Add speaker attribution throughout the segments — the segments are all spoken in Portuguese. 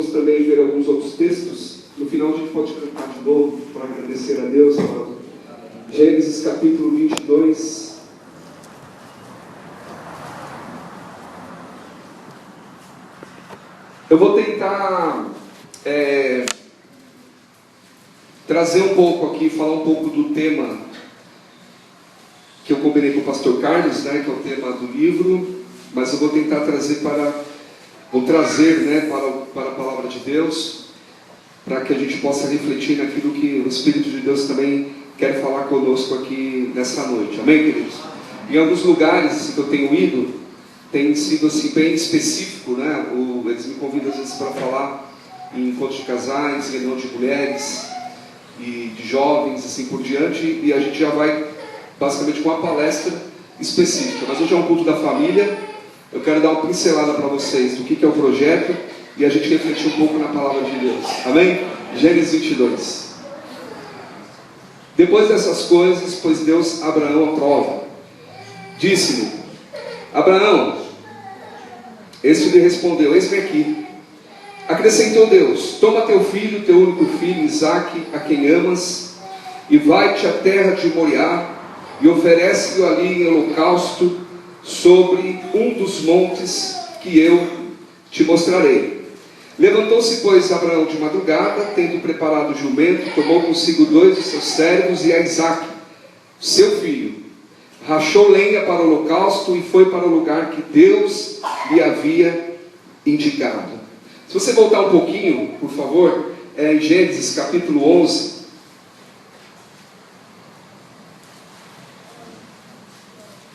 Speaker 1: vamos também ver alguns outros textos. No final a gente pode cantar de novo para agradecer a Deus. Gênesis capítulo 22. Eu vou tentar trazer um pouco aqui, falar um pouco do tema que eu combinei com o pastor Carlos, né, que é o tema do livro, mas eu vou tentar trazer para a palavra de Deus, para que a gente possa refletir naquilo que o Espírito de Deus também quer falar conosco aqui nessa noite. Amém, queridos? Em alguns lugares assim, que eu tenho ido, tem sido assim, bem específico, né? Eles me convidam às vezes para falar em encontros de casais, reunião de mulheres e de jovens, assim por diante, e a gente já vai basicamente com uma palestra específica. Mas hoje é um culto da família. Eu quero dar uma pincelada para vocês do que é o projeto e a gente refletir um pouco na palavra de Deus. Amém? Gênesis 22. Depois dessas coisas, pôs Deus Abraão à prova. Disse-lhe: Abraão. Este lhe respondeu: eis-me aqui. Acrescentou Deus: toma teu filho, teu único filho, Isaque, a quem amas, e vai-te à terra de Moriá, e oferece-o ali em holocausto sobre um dos montes que eu te mostrarei. Levantou-se, pois, Abraão de madrugada, tendo preparado o jumento, tomou consigo 2 de seus servos e a Isaque, seu filho. Rachou lenha para o holocausto e foi para o lugar que Deus lhe havia indicado. Se você voltar um pouquinho, por favor, em Gênesis capítulo 11.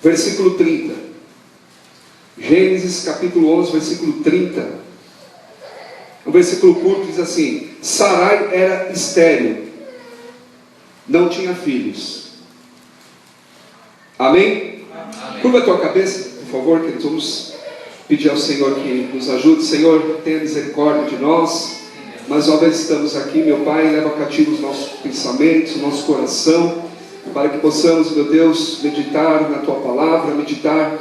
Speaker 1: Versículo 30. Gênesis capítulo 11, versículo 30. Um versículo curto diz assim: Sarai era estéril, não tinha filhos. Amém? Amém. Curva a tua cabeça, por favor, que vamos pedir ao Senhor que nos ajude. Senhor, tenha misericórdia de nós. Mas uma vez estamos aqui, meu Pai, leva cativo os nossos pensamentos, o nosso coração, para que possamos, meu Deus, meditar na Tua palavra, meditar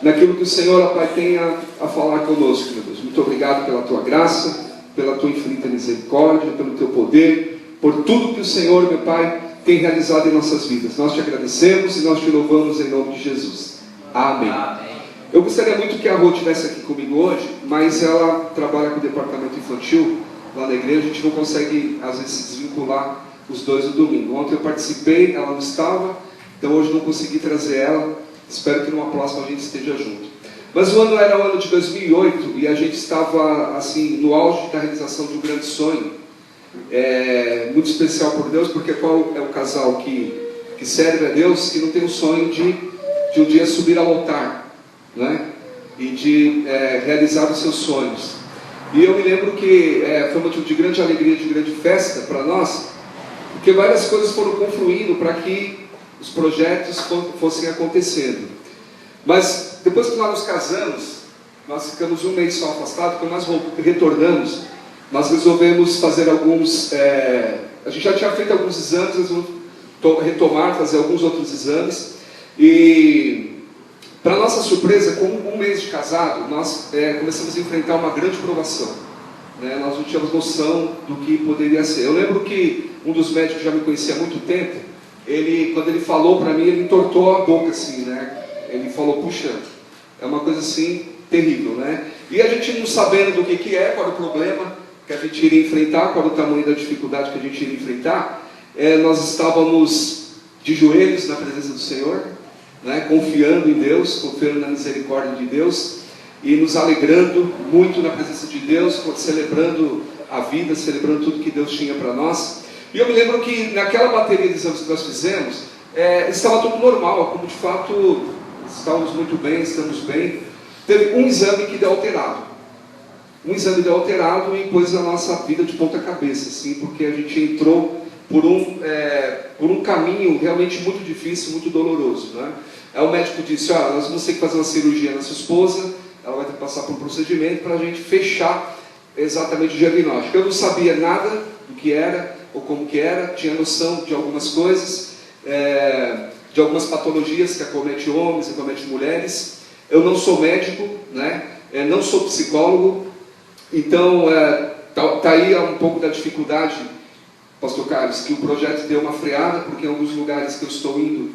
Speaker 1: naquilo que o Senhor, ó Pai, tenha a falar conosco, meu Deus. Muito obrigado pela Tua graça, pela Tua infinita misericórdia, pelo Teu poder, por tudo que o Senhor, meu Pai, tem realizado em nossas vidas. Nós te agradecemos e nós te louvamos em nome de Jesus. Amém. Amém. Eu gostaria muito que a Rô estivesse aqui comigo hoje, mas ela trabalha com o departamento infantil lá na igreja. A gente não consegue, às vezes, se desvincular os dois no domingo. Ontem eu participei, ela não estava, então hoje não consegui trazer ela. Espero que numa próxima a gente esteja junto. Mas o ano era o ano de 2008 e a gente estava assim no auge da realização de um grande sonho, muito especial por Deus, porque qual é o casal que serve a Deus e não tem o sonho de um dia subir ao altar, né? E de realizar os seus sonhos. E eu me lembro que foi um motivo de grande alegria, de grande festa para nós, porque várias coisas foram confluindo para que os projetos fossem acontecendo. Mas depois que nós nos casamos, nós ficamos um mês só afastados. Quando nós retornamos, nós resolvemos fazer alguns... a gente já tinha feito alguns exames, nós vamos retomar, fazer alguns outros exames. E, para nossa surpresa, com um mês de casado, nós começamos a enfrentar uma grande provação. Né? Nós não tínhamos noção do que poderia ser. Eu lembro que um dos médicos que já me conhecia há muito tempo, quando ele falou para mim, ele entortou a boca assim, né? Ele falou: puxa, é uma coisa assim terrível, né? E a gente não sabendo do que é, qual era o problema que a gente iria enfrentar, qual era o tamanho da dificuldade que a gente iria enfrentar, nós estávamos de joelhos na presença do Senhor, né? Confiando em Deus, confiando na misericórdia de Deus e nos alegrando muito na presença de Deus, celebrando a vida, celebrando tudo que Deus tinha para nós. E eu me lembro que naquela bateria de exames que nós fizemos, estava tudo normal, como de fato estávamos muito bem, estamos bem. Teve um exame que deu alterado. Um exame deu alterado e pôs a nossa vida de ponta cabeça, assim, porque a gente entrou por um caminho realmente muito difícil, muito doloroso, né? Aí o médico disse: nós vamos ter que fazer uma cirurgia na sua esposa, ela vai ter que passar por um procedimento para a gente fechar exatamente o diagnóstico. Eu não sabia nada do que era ou como que era, tinha noção de algumas coisas, de algumas patologias que acometem homens, que acometem mulheres. Eu não sou médico, né? Não sou psicólogo, então Tá aí um pouco da dificuldade, pastor Carlos, que o projeto deu uma freada, porque em alguns lugares que eu estou indo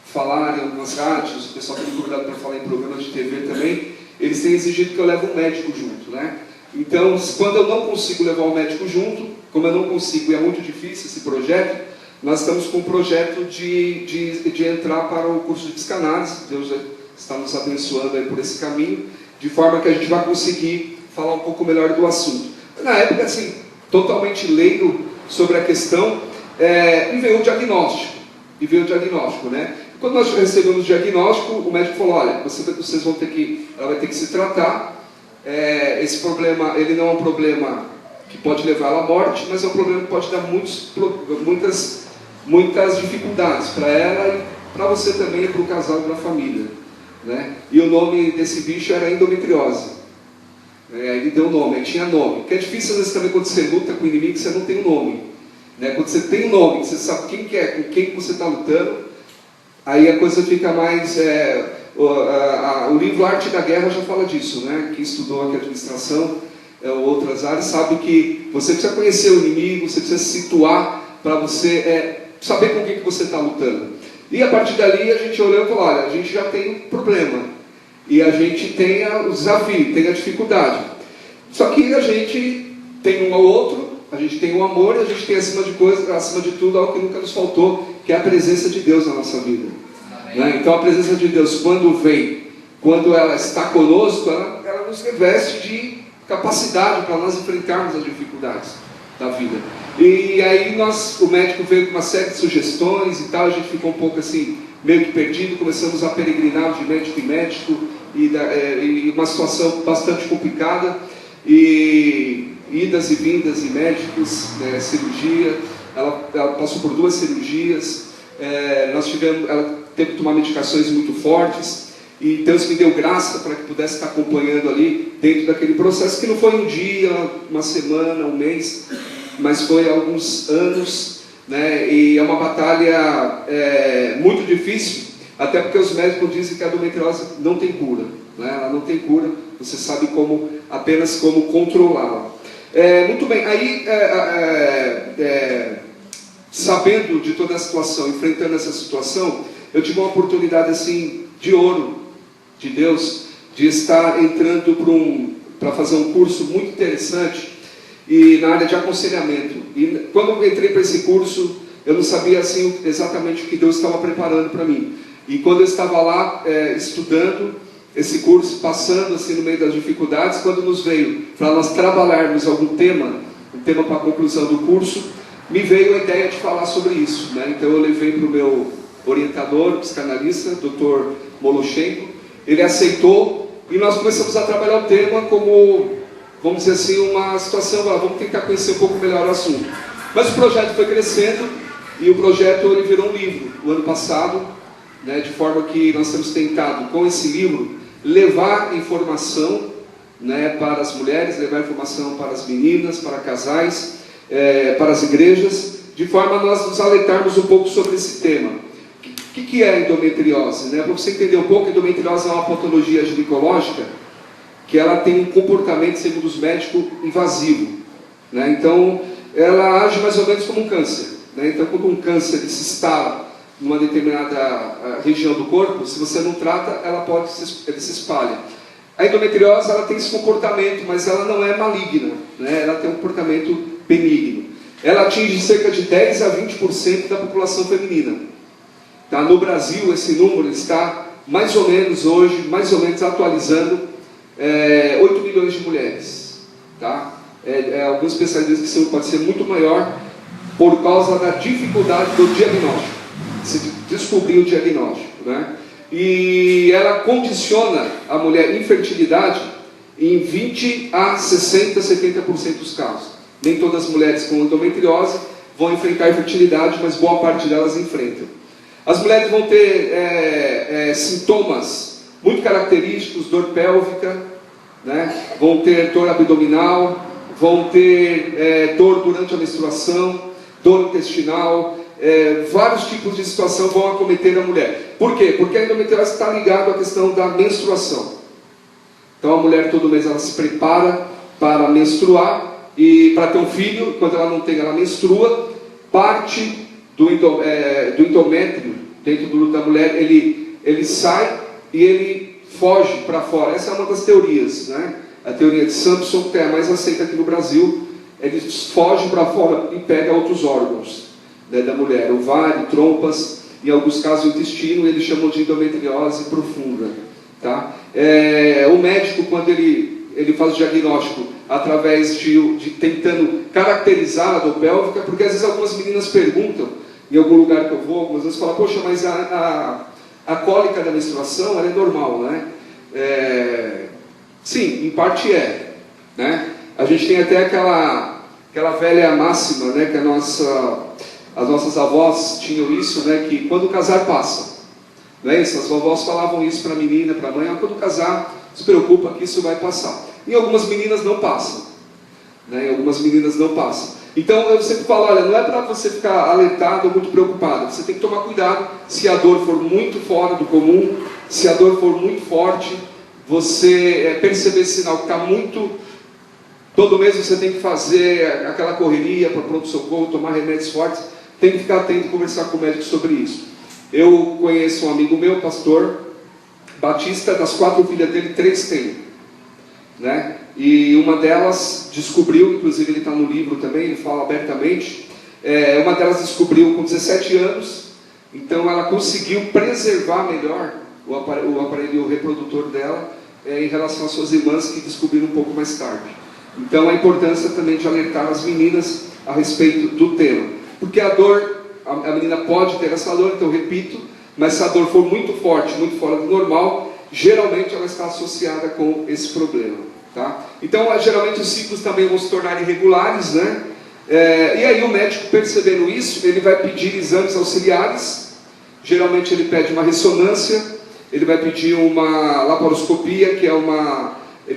Speaker 1: falar, em algumas rádios, o pessoal tem me convidado para falar em programas de TV também, eles têm exigido que eu leve um médico junto, né? Então, quando eu não consigo levar o médico junto, como eu não consigo e é muito difícil esse projeto, nós estamos com um projeto de entrar para o curso de psicanálise. Deus está nos abençoando aí por esse caminho, de forma que a gente vai conseguir falar um pouco melhor do assunto. Na época, assim, totalmente leigo sobre a questão, e veio o diagnóstico, né? Quando nós recebemos o diagnóstico, o médico falou, olha, vocês vão ter que, ela vai ter que se tratar, esse problema, ele não é um problema que pode levar à morte, mas é um problema que pode dar muitas dificuldades para ela e para você também, para o casal e para a família, né? E o nome desse bicho era endometriose. Ele deu nome, ele tinha nome. Porque é difícil às vezes também quando você luta com o inimigo, você não tem um nome, né? Quando você tem um nome, você sabe quem que é, com quem que você está lutando, aí a coisa fica mais... o livro Arte da Guerra já fala disso, né? Quem estudou aqui administração, ou outras áreas, sabe que você precisa conhecer o inimigo, você precisa se situar para você saber com quem que você está lutando. E a partir dali a gente olhou e falou, olha, a gente já tem um problema, e a gente tem o desafio, tem a dificuldade. Só que a gente tem um ao outro, a gente tem o amor, e a gente tem acima de tudo algo que nunca nos faltou, que é a presença de Deus na nossa vida. Né? Então a presença de Deus, quando ela está conosco, ela nos reveste de capacidade para nós enfrentarmos as dificuldades da vida. E aí o médico veio com uma série de sugestões e tal, a gente ficou um pouco assim, meio que perdido, começamos a peregrinar de médico em médico, e uma situação bastante complicada, e idas e vindas em médicos, cirurgia, ela passou por 2 cirurgias, ela teve que tomar medicações muito fortes, e Deus me deu graça para que pudesse estar acompanhando ali, dentro daquele processo, que não foi um dia, uma semana, um mês, mas foi alguns anos, né? E é uma batalha muito difícil, até porque os médicos dizem que a endometriose não tem cura, né? Ela não tem cura, você sabe apenas como controlá-la. Muito bem, aí sabendo de toda a situação, enfrentando essa situação, eu tive uma oportunidade assim de ouro de Deus, de estar entrando para fazer um curso muito interessante e na área de aconselhamento. E quando eu entrei para esse curso, eu não sabia assim exatamente o que Deus estava preparando para mim. E quando eu estava lá estudando esse curso, passando assim no meio das dificuldades, quando nos veio para nós trabalharmos algum tema, um tema para a conclusão do curso, me veio a ideia de falar sobre isso, né? Então eu levei para o meu orientador, psicanalista, Dr. Moloshenko, ele aceitou e nós começamos a trabalhar o tema como, vamos dizer assim, uma situação, vamos tentar conhecer um pouco melhor o assunto. Mas o projeto foi crescendo e o projeto ele virou um livro o ano passado, né, de forma que nós temos tentado, com esse livro, levar informação, né, para as mulheres, levar informação para as meninas, para casais, para as igrejas, de forma a nós nos alertarmos um pouco sobre esse tema. O que é a endometriose? Né? Para você entender um pouco, a endometriose é uma patologia ginecológica que ela tem um comportamento, segundo os médicos, invasivo. Né? Então, ela age mais ou menos como um câncer. Né? Então, quando um câncer se instala numa determinada região do corpo, se você não trata, ele se espalha. A endometriose ela tem esse comportamento, mas ela não é maligna, né? Ela tem um comportamento benigno. Ela atinge cerca de 10 a 20% da população feminina. Tá? No Brasil, esse número está mais ou menos hoje, atualizando, 8 milhões de mulheres. Tá? Alguns especialistas dizem que isso pode ser muito maior por causa da dificuldade do diagnóstico, se descobrir o diagnóstico, né? E ela condiciona a mulher infertilidade em 20 a 60, 70% dos casos. Nem todas as mulheres com endometriose vão enfrentar a infertilidade, mas boa parte delas enfrentam. As mulheres vão ter sintomas muito característicos, dor pélvica, né? Vão ter dor abdominal, vão ter dor durante a menstruação, dor intestinal, vários tipos de situação vão acometer a mulher. Por quê? Porque a endometriose está ligada à questão da menstruação. Então a mulher todo mês ela se prepara para menstruar, e para ter um filho, quando ela não tem, ela menstrua, parte do endométrio dentro do útero da mulher, ele sai e ele foge para fora. Essa é uma das teorias, né? A teoria de Samson, que é a mais aceita aqui no Brasil. Ele foge para fora e pega outros órgãos, né, da mulher, ovário, trompas, em alguns casos o intestino. Eles chamam de endometriose profunda, tá? O médico, quando ele faz o diagnóstico através de tentando caracterizar a dor pélvica, porque às vezes algumas meninas perguntam, em algum lugar que eu vou, algumas vezes falam: poxa, mas a cólica da menstruação, ela é normal, né? Sim, em parte né? A gente tem até aquela velha máxima, né, que as nossas avós tinham isso, né, que quando casar passa. Não é isso? As vovós falavam isso para a menina, para a mãe: quando casar, se preocupa que isso vai passar. E algumas meninas não passam, né? Algumas meninas não passam. Então eu sempre falo: olha, não é para você ficar alertado ou muito preocupado. Você tem que tomar cuidado se a dor for muito fora do comum, se a dor for muito forte, você perceber sinal que está muito... Todo mês você tem que fazer aquela correria para pronto-socorro, tomar remédios fortes. Tem que ficar atento e conversar com o médico sobre isso. Eu conheço um amigo meu, pastor batista, das 4 filhas dele, 3 tem, né? E uma delas descobriu, inclusive ele está no livro também, ele fala abertamente, uma delas descobriu com 17 anos, então ela conseguiu preservar melhor o aparelho reprodutor dela em relação às suas irmãs, que descobriram um pouco mais tarde. Então a importância também de alertar as meninas a respeito do tema, porque a dor, a menina pode ter essa dor, então eu repito, mas se a dor for muito forte, muito fora do normal, geralmente ela está associada com esse problema, tá? Então geralmente os ciclos também vão se tornar irregulares, né? E aí o médico, percebendo isso, ele vai pedir exames auxiliares. Geralmente ele pede uma ressonância, ele vai pedir uma laparoscopia, que é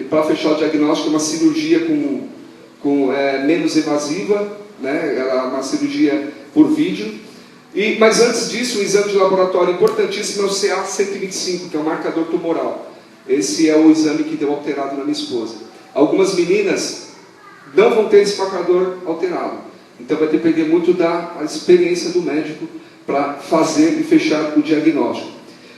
Speaker 1: para fechar o diagnóstico, uma cirurgia menos invasiva, né? Ela é uma cirurgia por vídeo. Mas antes disso, um exame de laboratório importantíssimo é o CA-125, que é o marcador tumoral. Esse é o exame que deu alterado na minha esposa. Algumas meninas não vão ter esse marcador alterado, então vai depender muito da experiência do médico para fazer e fechar o diagnóstico.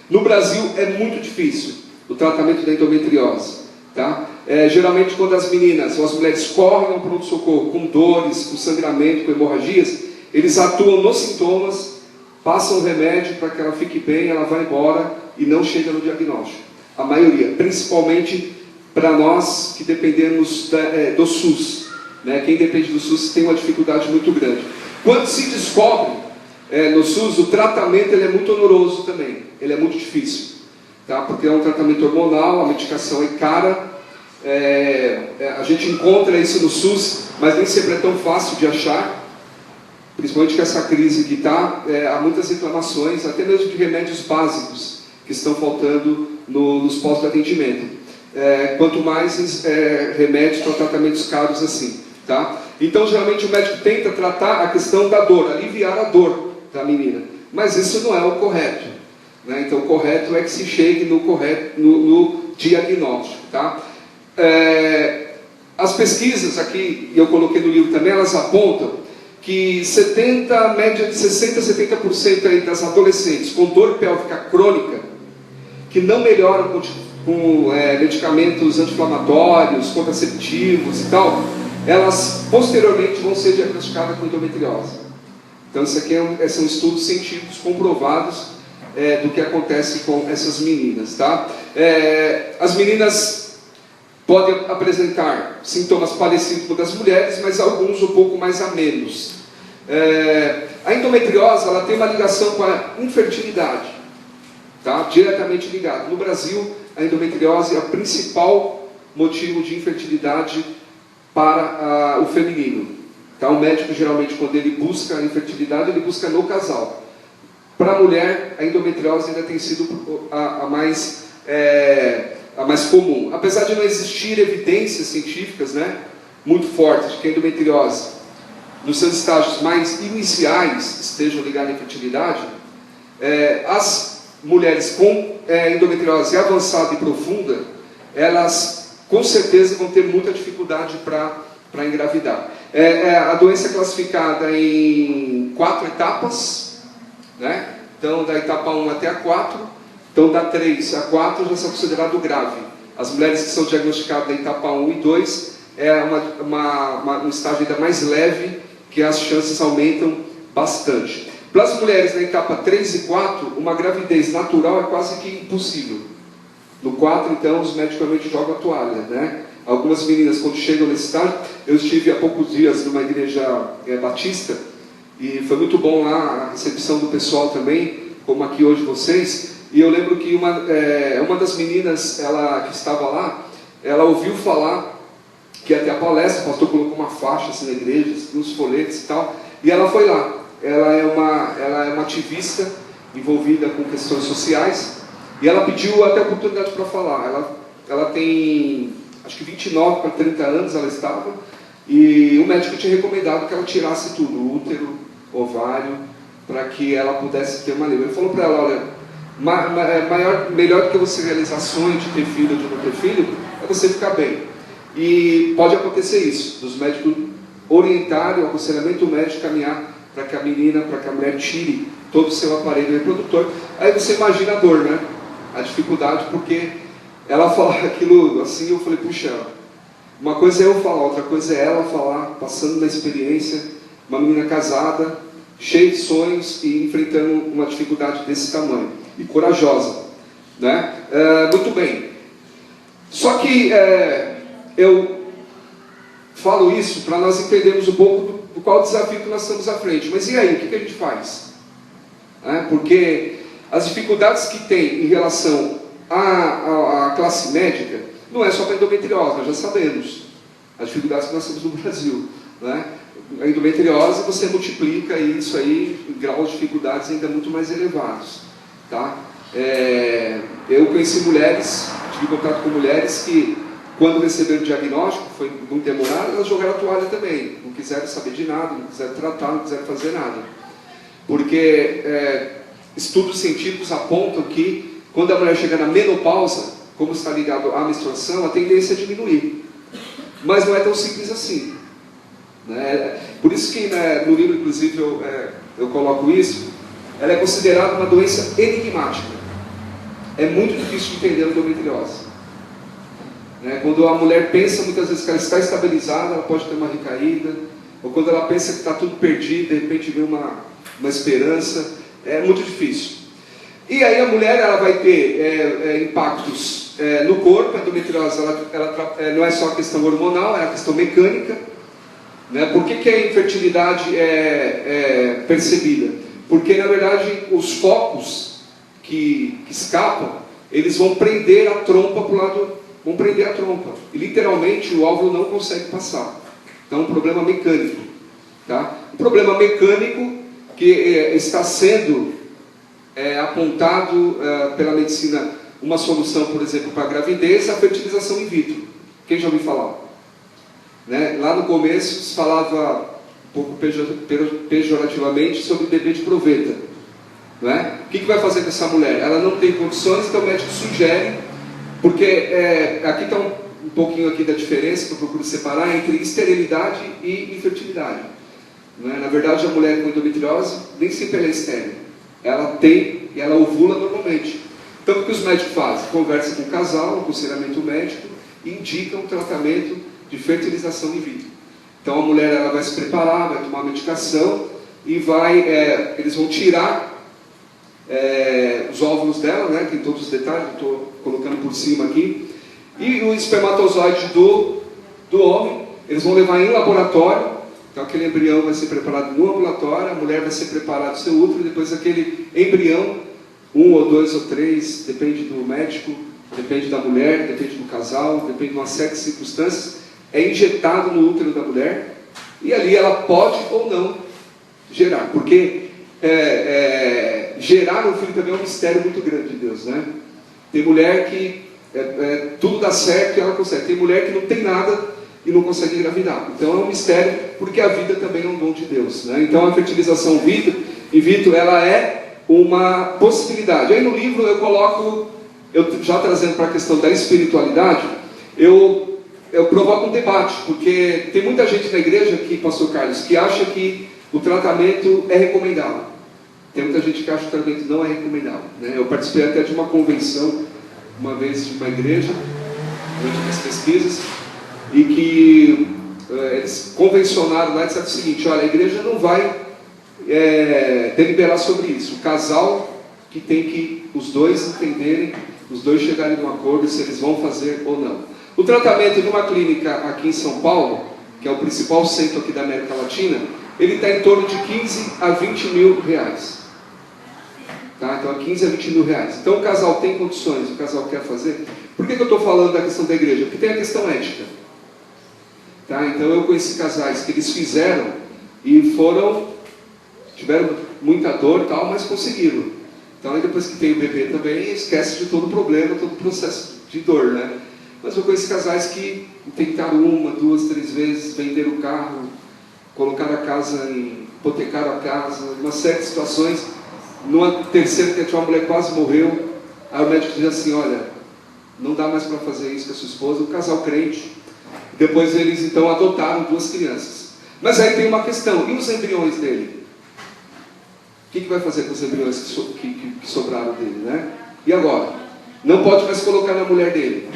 Speaker 1: No Brasil é muito difícil o tratamento da endometriose, tá? Geralmente quando as meninas ou as mulheres correm ao pronto-socorro com dores, com sangramento, com hemorragias, eles atuam nos sintomas, passam o remédio para que ela fique bem, ela vai embora e não chega no diagnóstico. A maioria, principalmente para nós que dependemos do SUS, né? Quem depende do SUS tem uma dificuldade muito grande. Quando se descobre no SUS, o tratamento ele é muito oneroso também, ele é muito difícil, tá? Porque é um tratamento hormonal, a medicação é cara, a gente encontra isso no SUS, mas nem sempre é tão fácil de achar, principalmente com essa crise que está, há muitas reclamações, até mesmo de remédios básicos que estão faltando nos postos de atendimento. Quanto mais remédios para tratamentos caros assim, tá? Então geralmente o médico tenta tratar a questão da dor, aliviar a dor da menina, mas isso não é o correto, né? Então o correto é que se chegue no diagnóstico, tá? As pesquisas aqui, e eu coloquei no livro também, elas apontam que média de 60% a 70% aí das adolescentes com dor pélvica crônica, que não melhoram com medicamentos anti-inflamatórios, contraceptivos e tal, elas posteriormente vão ser diagnosticadas com endometriose. Então isso aqui são estudos científicos comprovados do que acontece com essas meninas, tá? As meninas podem apresentar sintomas parecidos com os das mulheres, mas alguns um pouco mais amenos. A endometriose ela tem uma ligação com a infertilidade, tá? Diretamente ligado. No Brasil, a endometriose é o principal motivo de infertilidade para o feminino. Tá? O médico geralmente, quando ele busca a infertilidade, ele busca no casal. Para a mulher, a endometriose ainda tem sido a mais comum. Apesar de não existir evidências científicas, né, muito fortes de que a endometriose, nos seus estágios mais iniciais, estejam ligadas à infertilidade, as mulheres com endometriose avançada e profunda, elas com certeza vão ter muita dificuldade para para engravidar. A doença é classificada em 4 etapas, né? Então da etapa 1 até a 4, então da 3 a 4 já são considerados grave. As mulheres que são diagnosticadas da etapa 1 e 2 é um estágio ainda mais leve, que as chances aumentam bastante. Para as mulheres na etapa 3 e 4, uma gravidez natural é quase que impossível. No 4, então, os médicos realmente jogam a toalha, né? Algumas meninas, quando chegam nesse estágio, eu estive há poucos dias numa igreja batista, e foi muito bom lá a recepção do pessoal também, como aqui hoje vocês, e eu lembro que uma das meninas, ela que estava lá, ela ouviu falar que ia ter a palestra, o pastor colocou uma faixa assim na igreja, uns folhetos e tal, e ela foi lá. Ela é uma ativista envolvida com questões sociais, e ela pediu até a oportunidade para falar. Ela tem, acho que 29 para 30 anos ela estava, e o médico tinha recomendado que ela tirasse tudo, útero, ovário, para que ela pudesse ter uma língua. Ele falou para ela, olha, melhor do que você realizar sonho de ter filho ou de não ter filho, é você ficar bem. E pode acontecer isso, dos médicos orientarem, o aconselhamento médico caminhar para que a menina, para que a mulher tire todo o seu aparelho reprodutor. Aí você imagina a dor, né? A dificuldade, porque ela falar aquilo assim, eu falei, puxa, uma coisa é eu falar, outra coisa é ela falar, passando na experiência, uma menina casada, cheia de sonhos e enfrentando uma dificuldade desse tamanho, e corajosa, né? Muito bem. Só que eu falo isso para nós entendermos um pouco do qual desafio que nós estamos à frente. Mas e aí, o que a gente faz? Porque as dificuldades que tem em relação à classe médica não é só para a endometriose, nós já sabemos as dificuldades que nós temos no Brasil, né? A endometriose você multiplica isso aí em graus de dificuldades ainda muito mais elevados, tá? Eu conheci mulheres, tive contato com mulheres que, quando receberam o diagnóstico, foi muito demorado, elas jogaram a toalha também, não quiseram saber de nada, não quiseram tratar, não quiseram fazer nada, porque estudos científicos apontam que quando a mulher chega na menopausa, como está ligado à menstruação, a tendência é diminuir, mas não é tão simples assim, né? Por isso que, né, no livro, inclusive, eu coloco isso. Ela é considerada uma doença enigmática. É muito difícil de entender a endometriose, né? Quando a mulher pensa muitas vezes que ela está estabilizada, ela pode ter uma recaída, ou quando ela pensa que está tudo perdido, de repente vem uma esperança. É muito difícil. E aí a mulher, ela vai ter impactos no corpo. A endometriose ela não é só a questão hormonal, é a questão mecânica, né? Por que a infertilidade é percebida? Porque na verdade os focos que escapam, eles vão prender a trompa para o lado, vão prender a trompa, e literalmente o óvulo não consegue passar. Então é um problema mecânico, tá? Um problema mecânico que está sendo apontado pela medicina uma solução, por exemplo, para a gravidez, a fertilização in vitro. Quem já ouviu falar? Né? Lá no começo se falava um pouco pejorativamente sobre bebê de proveta, não é? O que vai fazer com essa mulher? Ela não tem condições, então o médico sugere, porque aqui está um pouquinho aqui da diferença que eu procuro separar entre esterilidade e infertilidade, não é? Na verdade, a mulher com endometriose nem sempre ela é estéril, ela tem e ela ovula normalmente. Então o que os médicos fazem? Conversam com o casal, um aconselhamento médico, e indicam um tratamento de fertilização in vitro. Então a mulher, ela vai se preparar, vai tomar medicação e eles vão tirar os óvulos dela, né? Tem todos os detalhes, estou colocando por cima aqui, e o espermatozoide do homem, eles vão levar em laboratório. Então aquele embrião vai ser preparado no ambulatório, a mulher vai ser preparada o seu útero, e depois aquele embrião, 1 ou 2 ou 3, depende do médico, depende da mulher, depende do casal, depende de uma série de circunstâncias, é injetado no útero da mulher, e ali ela pode ou não gerar, porque gerar um filho também é um mistério muito grande de Deus, né? Tem mulher que tudo dá certo e ela consegue, tem mulher que não tem nada e não consegue engravidar. Então é um mistério, porque a vida também é um dom de Deus, né? Então a fertilização in vitro, ela é uma possibilidade. Aí no livro eu coloco, já trazendo para a questão da espiritualidade, eu eu provoco um debate, porque tem muita gente na igreja aqui, pastor Carlos, que acha que o tratamento é recomendável. Tem muita gente que acha que o tratamento não é recomendável, né? Eu participei até de uma convenção, uma vez, de uma igreja, durante as pesquisas, e que eles convencionaram lá e disseram o seguinte: olha, a igreja não vai deliberar sobre isso. O casal que tem que os dois entenderem, os dois chegarem num acordo se eles vão fazer ou não. O tratamento numa clínica aqui em São Paulo, que é o principal centro aqui da América Latina, ele está em torno de 15 a 20 mil reais. Tá? Então, 15 a 20 mil reais. Então, o casal tem condições, o casal quer fazer. Por que eu estou falando da questão da igreja? Porque tem a questão ética. Tá? Então, eu conheci casais que eles fizeram e tiveram muita dor e tal, mas conseguiram. Então, aí depois que tem o bebê também, esquece de todo o problema, todo o processo de dor, né? Mas eu conheço casais que tentaram 1, 2, 3 vezes, venderam o carro, colocaram a casa hipotecaram a casa, em uma série de situações. Numa terceira, que uma mulher quase morreu, aí o médico diz assim: olha, não dá mais para fazer isso com a sua esposa, um casal crente. Depois eles então adotaram 2 crianças. Mas aí tem uma questão: e os embriões dele? O que vai fazer com os embriões que sobraram dele, né? E agora? Não pode mais colocar na mulher dele.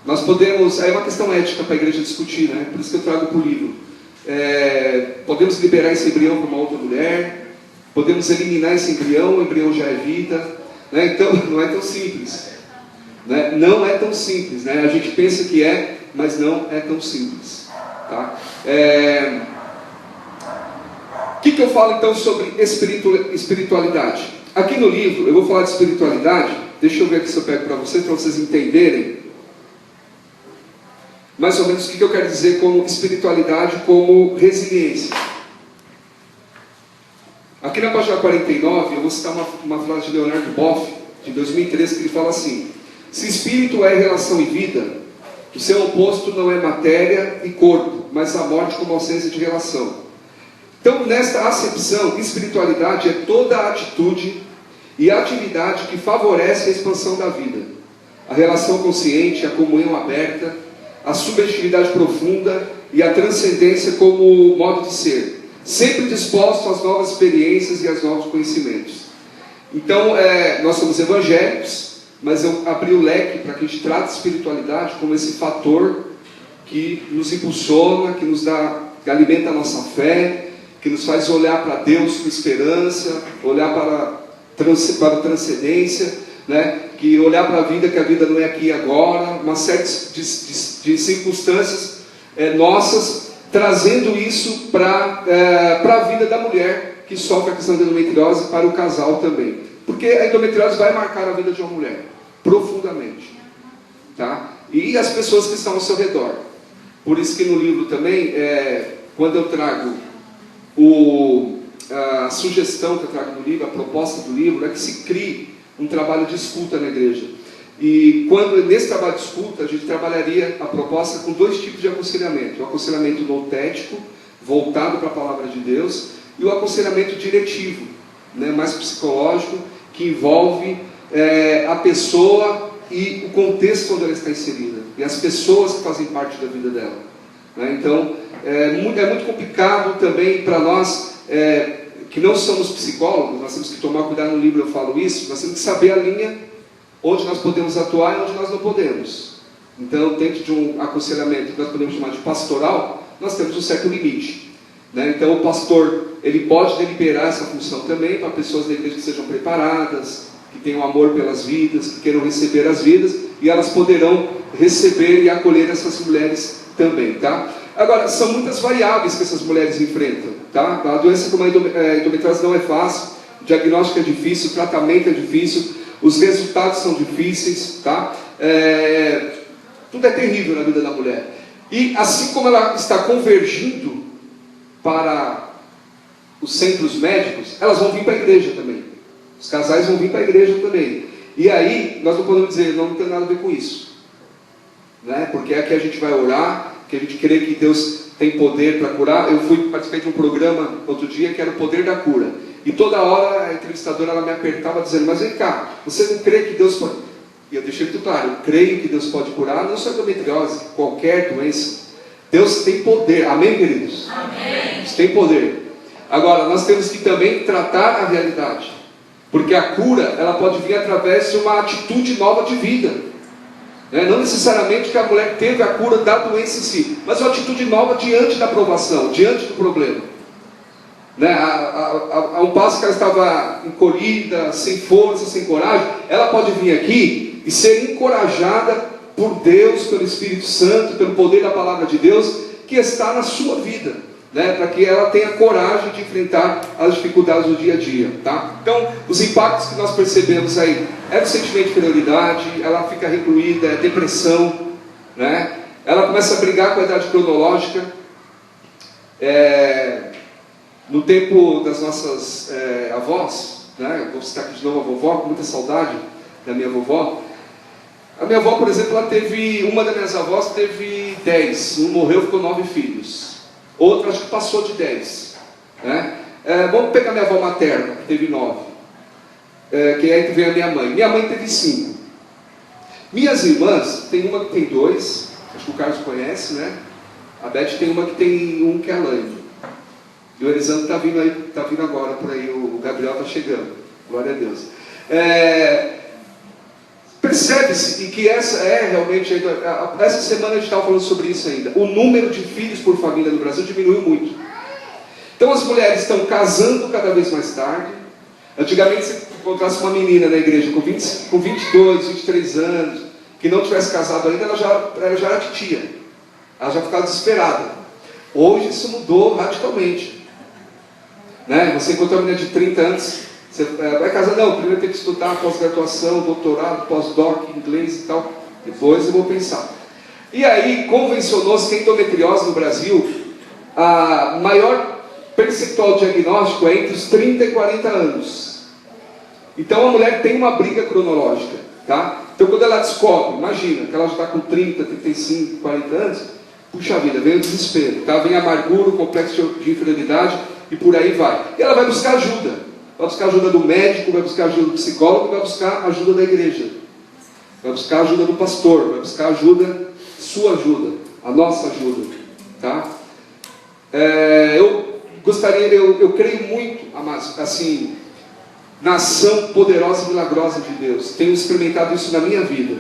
Speaker 1: Nós podemos, aí é uma questão ética para a igreja discutir, né? Por isso que eu trago para o livro. Podemos liberar esse embrião para uma outra mulher, podemos eliminar esse embrião, o embrião já é vida, né? Então não é tão simples, né? Não é tão simples, né? A gente pensa que é, mas não é tão simples, tá? O que eu falo então sobre espiritualidade? Aqui no livro eu vou falar de espiritualidade. Deixa eu ver aqui se eu pego para vocês entenderem mais ou menos o que eu quero dizer como espiritualidade, como resiliência. Aqui na página 49, eu vou citar uma frase de Leonardo Boff, de 2013, que ele fala assim: se espírito é relação e vida, o seu oposto não é matéria e corpo, mas a morte como ausência de relação. Então, nesta acepção, espiritualidade é toda a atitude e atividade que favorece a expansão da vida, a relação consciente, a comunhão aberta, a subjetividade profunda e a transcendência como modo de ser, sempre disposto às novas experiências e aos novos conhecimentos. Então, nós somos evangélicos, mas eu abri o leque para que a gente trate a espiritualidade como esse fator que nos impulsiona, que nos que alimenta a nossa fé, que nos faz olhar para Deus com esperança, olhar para a transcendência, né? Que olhar para a vida, que a vida não é aqui e agora, uma série de circunstâncias nossas, trazendo isso para a vida da mulher que sofre a questão da endometriose, para o casal também, porque a endometriose vai marcar a vida de uma mulher profundamente, tá? E as pessoas que estão ao seu redor. Por isso que no livro também, quando eu trago a sugestão que eu trago no livro, a proposta do livro, é que se crie um trabalho de escuta na igreja. E nesse trabalho de escuta, a gente trabalharia a proposta com 2 tipos de aconselhamento: o aconselhamento noutético, voltado para a palavra de Deus, e o aconselhamento diretivo, né, mais psicológico, que envolve a pessoa e o contexto onde ela está inserida, e as pessoas que fazem parte da vida dela, né? Então, é muito complicado também para nós, que não somos psicólogos. Nós temos que tomar cuidado, no livro eu falo isso, nós temos que saber a linha onde nós podemos atuar e onde nós não podemos. Então, dentro de um aconselhamento que nós podemos chamar de pastoral, nós temos um certo limite, né? Então, o pastor, ele pode deliberar essa função também para pessoas da igreja que sejam preparadas, que tenham amor pelas vidas, que queiram receber as vidas, e elas poderão receber e acolher essas mulheres também, tá? Agora, são muitas variáveis que essas mulheres enfrentam, tá? A doença como a endometriose não é fácil, o diagnóstico é difícil, o tratamento é difícil, os resultados são difíceis, tá? Tudo é terrível na vida da mulher. E assim como ela está convergindo para os centros médicos, elas vão vir para a igreja também. Os casais vão vir para a igreja também. E aí, nós não podemos dizer: não tem nada a ver com isso, né? Porque é que a gente vai orar, que a gente crê que Deus tem poder para curar. Eu participei de um programa outro dia que era o poder da cura, e toda hora a entrevistadora ela me apertava dizendo: mas vem cá, você não crê que Deus pode? e eu deixei muito claro, eu creio que Deus pode curar, não só endometriose, qualquer doença. Deus tem poder, amém, queridos? Amém. Deus tem poder. Agora, nós temos que também tratar a realidade, porque a cura, ela pode vir através de uma atitude nova de vida, né? Não necessariamente que a mulher teve a cura da doença em si, mas uma atitude nova diante da provação, diante do problema, né? Há um passo que ela estava encolhida, sem força, sem coragem, ela pode vir aqui e ser encorajada por Deus, pelo Espírito Santo, pelo poder da palavra de Deus que está na sua vida, né? Para que ela tenha coragem de enfrentar as dificuldades do dia a dia, tá? Então, os impactos que nós percebemos aí é o sentimento de inferioridade, ela fica recluída, é depressão, né? Ela começa a brigar com a idade cronológica. No tempo das nossas avós, né? Eu vou citar aqui de novo a vovó, com muita saudade da minha vovó. A minha avó, por exemplo, uma das minhas avós teve 10, um morreu, ficou 9 filhos. Outra acho que passou de 10, né? Vamos pegar minha avó materna, que teve 9, que aí vem a minha mãe. Minha mãe teve 5. Minhas irmãs, tem uma que tem 2, acho que o Carlos conhece, né? A Beth tem uma que tem 1, que é a Laine. E o Elisandro está vindo aí, está vindo agora por aí, o Gabriel está chegando, glória a Deus. Percebe-se que essa é realmente, essa semana a gente estava falando sobre isso ainda, o número de filhos por família no Brasil diminuiu muito. Então as mulheres estão casando cada vez mais tarde. Antigamente você encontrasse uma menina na igreja com 22, 23 anos, que não tivesse casado ainda, ela já era titia, ela já ficava desesperada. Hoje isso mudou radicalmente, né? Você encontra uma menina de 30 anos, você vai casar? Não, primeiro tem que estudar pós-graduação, doutorado, pós-doc, inglês e tal. Depois eu vou pensar. E aí, convencionou-se que a endometriose no Brasil, a maior percentual diagnóstico é entre os 30 e 40 anos. Então a mulher tem uma briga cronológica, tá? Então quando ela descobre, imagina, que ela já está com 30, 35, 40 anos, puxa vida, vem o desespero, tá? Vem a amargura, o complexo de inferioridade e por aí vai. E ela vai buscar ajuda. Vai buscar ajuda do médico, vai buscar ajuda do psicólogo, vai buscar ajuda da igreja. Vai buscar ajuda do pastor, vai buscar ajuda, sua ajuda, a nossa ajuda, tá? Eu creio muito, amados, assim, na ação poderosa e milagrosa de Deus. Tenho experimentado isso na minha vida.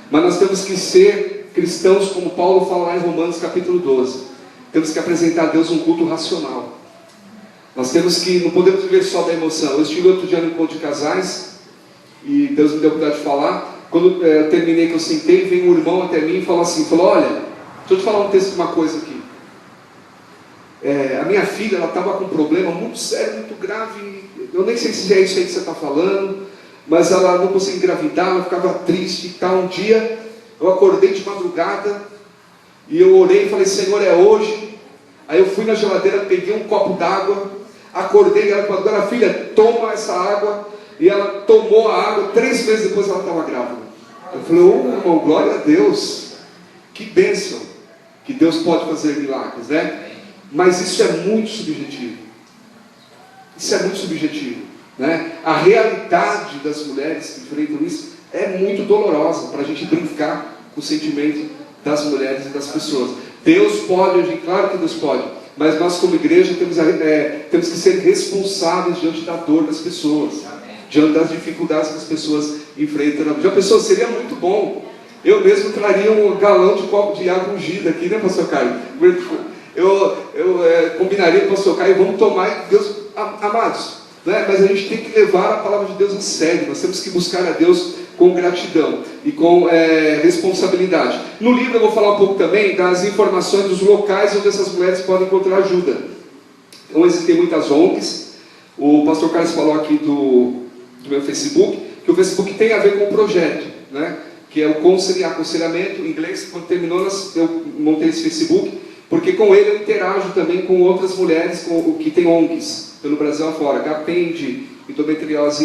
Speaker 1: Mas nós temos que ser cristãos, como Paulo fala lá em Romanos capítulo 12. Temos que apresentar a Deus um culto racional. Nós temos que, não podemos viver só da emoção. Eu estive outro dia no encontro de casais, e Deus me deu a oportunidade de falar. Quando eu terminei, que eu sentei, veio um irmão até mim e falou assim, olha, deixa eu te falar um texto de uma coisa aqui. A minha filha, ela estava com um problema muito sério, muito grave. Eu nem sei se é isso aí que você está falando, mas ela não conseguia engravidar, ela ficava triste e tal. Um dia, eu acordei de madrugada, e eu orei e falei, Senhor, é hoje. Aí eu fui na geladeira, peguei um copo d'água, acordei, ela falou, agora filha, toma essa água. E ela tomou a água, 3 meses depois ela estava grávida. Eu falei, irmão, glória a Deus, que bênção, que Deus pode fazer milagres, né? Mas isso é muito subjetivo. Isso é muito subjetivo, né? A realidade das mulheres que enfrentam isso é muito dolorosa, para a gente brincar com o sentimento das mulheres e das pessoas. Deus pode agir, claro que Deus pode, mas nós como igreja temos que ser responsáveis diante da dor das pessoas, diante das dificuldades que as pessoas enfrentam. Já pensou, seria muito bom, eu mesmo traria um galão de copo de água ungida aqui, né, pastor Caio? Eu combinaria com o pastor Caio, vamos tomar, Deus, amados, né? Mas a gente tem que levar a palavra de Deus a sério, nós temos que buscar a Deus com gratidão e com responsabilidade. No livro eu vou falar um pouco também das informações dos locais onde essas mulheres podem encontrar ajuda. Então existem muitas ONGs, o pastor Carlos falou aqui do meu Facebook, que o Facebook tem a ver com o projeto, né? Que é o aconselhamento em inglês. Quando terminou, eu montei esse Facebook, porque com ele eu interajo também com outras mulheres que tem ONGs pelo Brasil afora, HPEND, Endometriose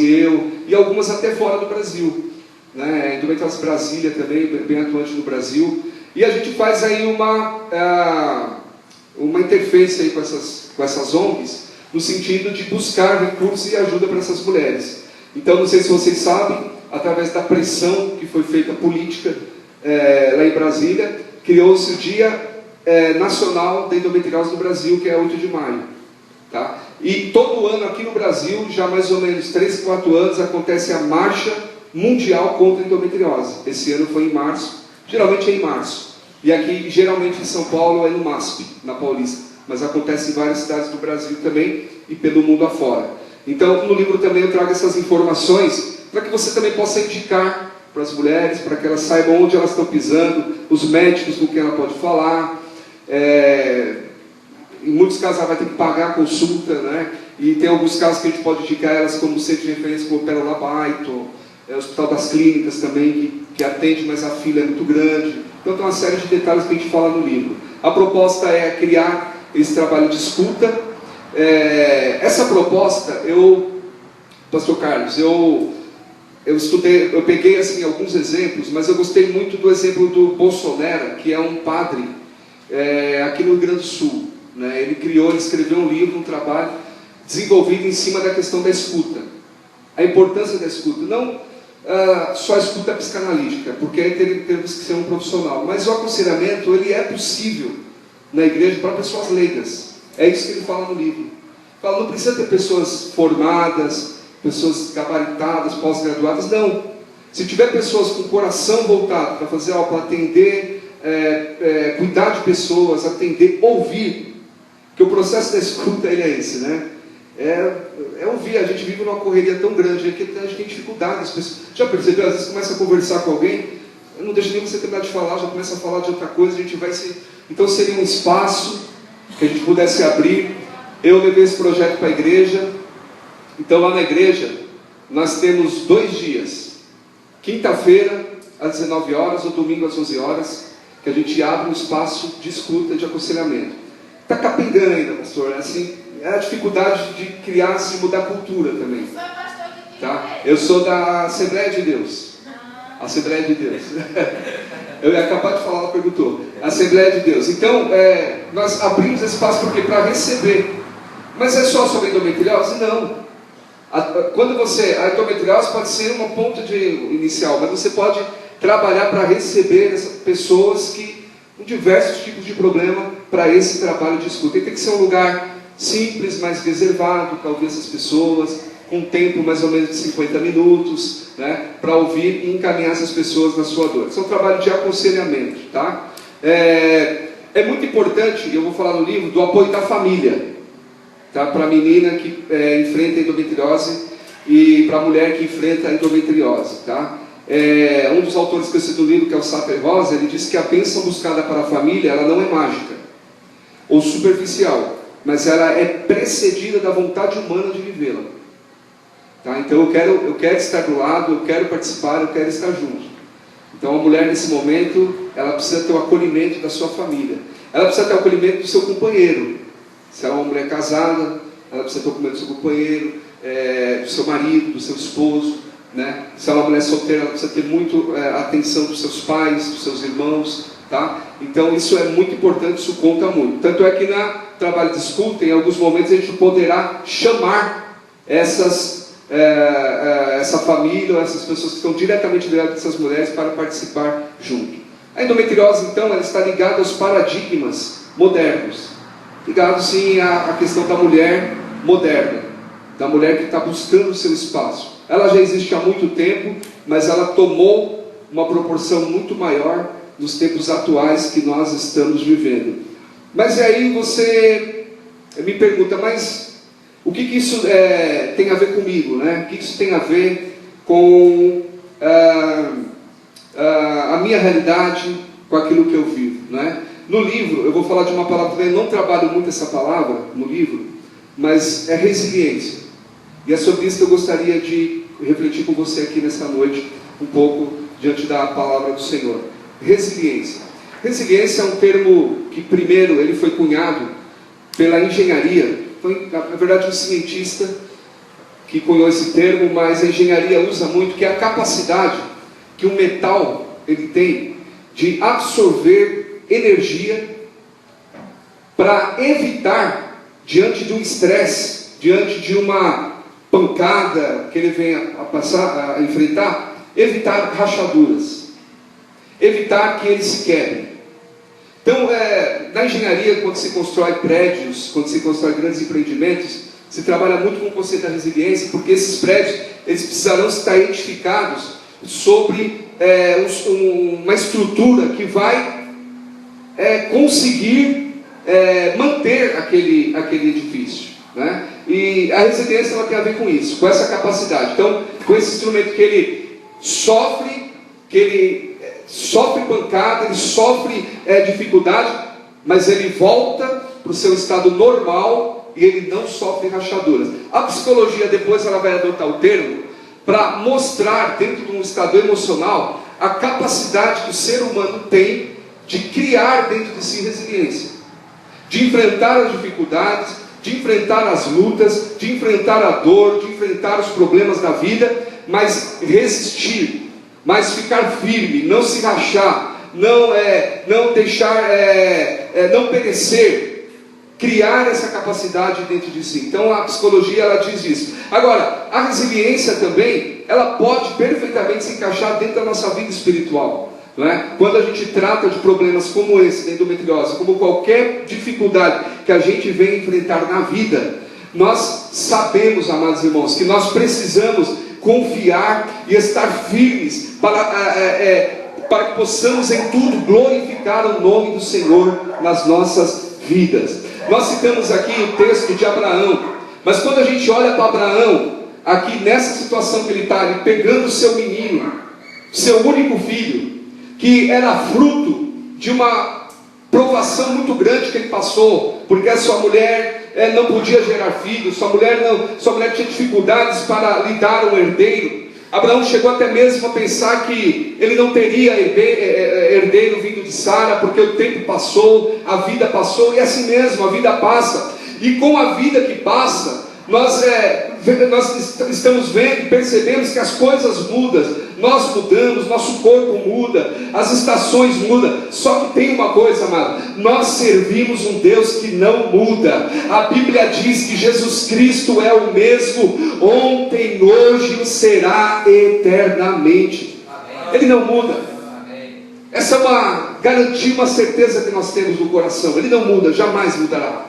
Speaker 1: e algumas até fora do Brasil, né? Endometriose Brasília também, bem atuante no Brasil, e a gente faz aí uma interface aí com essas ONGs, no sentido de buscar recursos e ajuda para essas mulheres. Então, não sei se vocês sabem, através da pressão que foi feita política lá em Brasília, criou-se o Dia Nacional da Endometriose no Brasil, que é 8 de maio. Tá? E todo ano aqui no Brasil, já mais ou menos 3, 4 anos, acontece a Marcha Mundial contra a Endometriose. Esse ano foi em março, geralmente é em março. E aqui, geralmente em São Paulo, é no MASP, na Paulista. Mas acontece em várias cidades do Brasil também e pelo mundo afora. Então, no livro também eu trago essas informações para que você também possa indicar para as mulheres, para que elas saibam onde elas estão pisando, os médicos com quem ela pode falar. Em muitos casos ela vai ter que pagar a consulta, né? E tem alguns casos que a gente pode indicar elas como centro de referência, como o Pérola Baito, o Hospital das Clínicas também, que atende, mas a fila é muito grande. Então tem uma série de detalhes que a gente fala no livro. A proposta é criar esse trabalho de escuta. Essa proposta, Pastor Carlos, eu estudei, eu peguei assim alguns exemplos, mas eu gostei muito do exemplo do Bolsonaro, que é um padre aqui no Rio Grande do Sul. Né? Ele escreveu um livro, um trabalho desenvolvido em cima da questão da escuta. A importância da escuta, não só a escuta psicanalítica, porque aí temos que ser um profissional, mas o aconselhamento, ele é possível na igreja para pessoas leigas. É isso que ele fala no livro. Fala, não precisa ter pessoas formadas, pessoas gabaritadas, pós-graduadas, não. Se tiver pessoas com o coração voltado para fazer algo, para atender, cuidar de pessoas, atender, ouvir, que o processo da escuta ele é esse, né? É ouvir. A gente vive numa correria tão grande que a gente tem dificuldade. As pessoas, já percebeu? Às vezes começa a conversar com alguém, não deixa nem você terminar de falar, já começa a falar de outra coisa, a gente vai se... Então seria um espaço que a gente pudesse abrir. Eu levei esse projeto para a igreja. Então lá na igreja nós temos 2 dias, quinta-feira às 19 horas ou domingo às 11 horas, que a gente abre um espaço de escuta, de aconselhamento. Está capengando ainda, pastor, assim, é a dificuldade de criar, de mudar a cultura também. Tá? Eu sou da Assembleia de Deus. Assembleia de Deus. Eu ia acabar de falar, ela perguntou. Assembleia de Deus. Então, nós abrimos esse espaço porque para receber. Mas é só sobre endometriose? Não. A endometriose pode ser uma ponta inicial, mas você pode trabalhar para receber essas pessoas com diversos tipos de problema para esse trabalho de escuta. E tem que ser um lugar simples, mais reservado para ouvir essas pessoas, com um tempo mais ou menos de 50 minutos, né, para ouvir e encaminhar essas pessoas na sua dor. Isso é um trabalho de aconselhamento, tá? É muito importante, eu vou falar no livro, do apoio da família, tá? Para a menina que enfrenta a endometriose e para a mulher que enfrenta a endometriose, tá? Um dos autores que eu cito do livro, que é o Saper Rosa, ele diz que a bênção buscada para a família, ela não é mágica ou superficial, mas ela é precedida da vontade humana de vivê-la. Tá? Então eu quero estar do lado, eu quero participar, eu quero estar junto. Então a mulher nesse momento, ela precisa ter o acolhimento da sua família, ela precisa ter o acolhimento do seu companheiro. Se ela é uma mulher casada, ela precisa ter o acolhimento do seu companheiro, do seu marido, do seu esposo, né? Se ela é uma mulher solteira, ela precisa ter muito atenção dos seus pais, dos seus irmãos, tá? Então isso é muito importante, isso conta muito. Tanto é que na trabalho de escuta, em alguns momentos a gente poderá chamar essa família, essas pessoas que estão diretamente ligadas a essas mulheres para participar junto. A endometriose, então, ela está ligada aos paradigmas modernos, ligado sim à questão da mulher moderna, da mulher que está buscando o seu espaço. Ela já existe há muito tempo, mas ela tomou uma proporção muito maior nos tempos atuais que nós estamos vivendo. Mas aí você me pergunta, mas o que isso tem a ver comigo, né? O que isso tem a ver com a minha realidade, com aquilo que eu vivo, né? No livro, eu vou falar de uma palavra, eu não trabalho muito essa palavra no livro, mas é resiliência. E é sobre isso que eu gostaria de refletir com você aqui nessa noite, um pouco diante da palavra do Senhor. Resiliência. Resiliência é um termo que primeiro ele foi cunhado pela engenharia. Foi, na verdade, um cientista que cunhou esse termo, mas a engenharia usa muito, que é a capacidade que o metal ele tem de absorver energia para evitar, diante de um estresse, diante de uma pancada que ele venha a enfrentar, evitar rachaduras, evitar que eles se quebrem. Então, na engenharia, quando se constrói prédios, quando se constrói grandes empreendimentos, se trabalha muito com o conceito da resiliência, porque esses prédios, eles precisarão estar edificados sobre uma estrutura que vai conseguir manter aquele edifício, né? E a resiliência, ela tem a ver com isso, com essa capacidade. Então, com esse instrumento que ele sofre pancada, ele sofre dificuldade, mas ele volta para o seu estado normal e ele não sofre rachaduras. A psicologia depois ela vai adotar o termo para mostrar, dentro de um estado emocional, a capacidade que o ser humano tem de criar dentro de si resiliência, de enfrentar as dificuldades, de enfrentar as lutas, de enfrentar a dor, de enfrentar os problemas da vida, mas resistir, mas ficar firme, não se rachar, não deixar, não perecer, criar essa capacidade dentro de si. Então a psicologia, ela diz isso. Agora, a resiliência também, ela pode perfeitamente se encaixar dentro da nossa vida espiritual, não é? Quando a gente trata de problemas como esse, da endometriose, como qualquer dificuldade que a gente vem enfrentar na vida, nós sabemos, amados irmãos, que nós precisamos confiar e estar firmes para que possamos em tudo glorificar o nome do Senhor nas nossas vidas. Nós citamos aqui o texto de Abraão, mas quando a gente olha para Abraão, aqui nessa situação que ele está, ele pegando o seu menino, seu único filho, que era fruto de uma provação muito grande que ele passou, porque a sua mulher não podia gerar filhos, sua mulher tinha dificuldades para lhe dar um herdeiro. Abraão chegou até mesmo a pensar que ele não teria herdeiro vindo de Sara, porque o tempo passou, a vida passou, e assim mesmo, a vida passa, e com a vida que passa, nós estamos vendo, percebemos que as coisas mudam, nós mudamos, nosso corpo muda, as estações mudam. Só que tem uma coisa, amado, nós servimos um Deus que não muda. A Bíblia diz que Jesus Cristo é o mesmo, ontem, hoje e será eternamente. Ele não muda. Essa é uma garantia, uma certeza que nós temos no coração. Ele não muda, jamais mudará.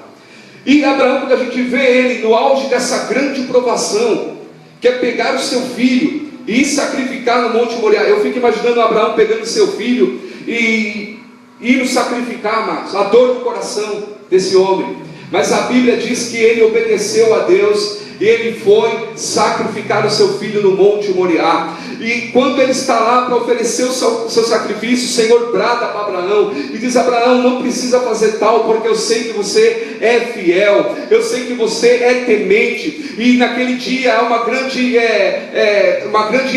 Speaker 1: E Abraão, quando a gente vê ele no auge dessa grande provação, que é pegar o seu filho e sacrificar no Monte Moriá. Eu fico imaginando Abraão pegando o seu filho e indo sacrificar, amados, a dor do coração desse homem. Mas a Bíblia diz que ele obedeceu a Deus e ele foi sacrificar o seu filho no Monte Moriá. E quando ele está lá para oferecer o seu sacrifício, o Senhor brada para Abraão e diz: Abraão, não precisa fazer tal, porque eu sei que você é fiel, eu sei que você é temente. E naquele dia há uma grande